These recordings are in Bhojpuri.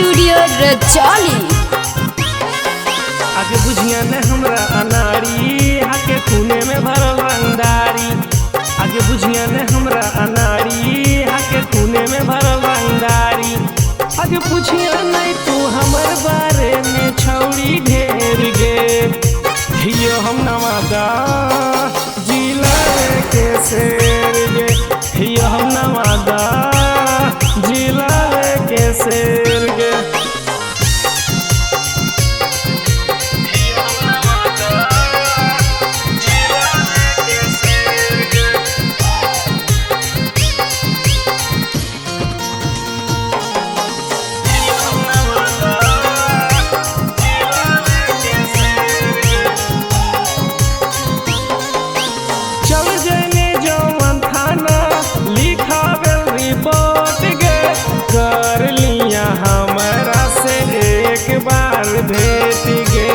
स्टूडियो रजौली। आगे बुझिया ने हमरा अनाड़ी हाके खूने में भरल रंगदारी। आगे बुझिया ने हमरा अनाड़ी हाके खूने में भरल रंगदारी। आगे पूछिया नहीं तू हमर बारे में छौड़ी ढेर गे। हियो हम नवादा जिला के शेर गे। हियो हम नवादा जिला के शेर गे। भेट गे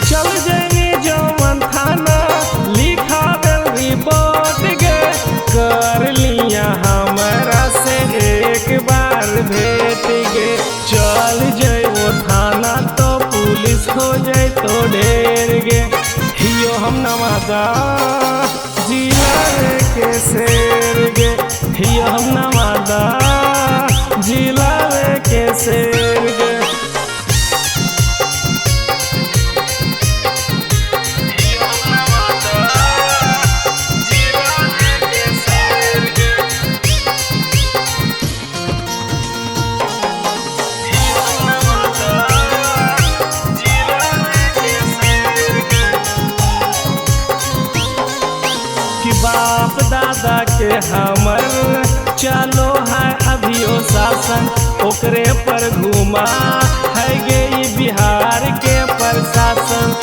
चल जाएंगे जौवन थाना लिखा रिपोर्ट गे। कर लिया हमारा से एक बार भेट गे। चल जाए वो थाना तो पुलिस हो जाए तो ढेर गे। हियो हम नवादा जिला के शेर गे। हियो हम नवादा जिला के शेर गे। कि बाप दादा के हमर चलो है अभियो शासन ओकरे पर घुमा है गे बिहार के प्रशासन।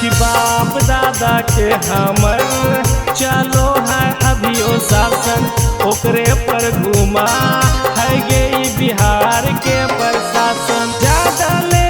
कि बाप दादा के हमर चलो है अभियो शासन ओकरे पर घुमा है गे बिहार के प्रशासन। ज्यादा ले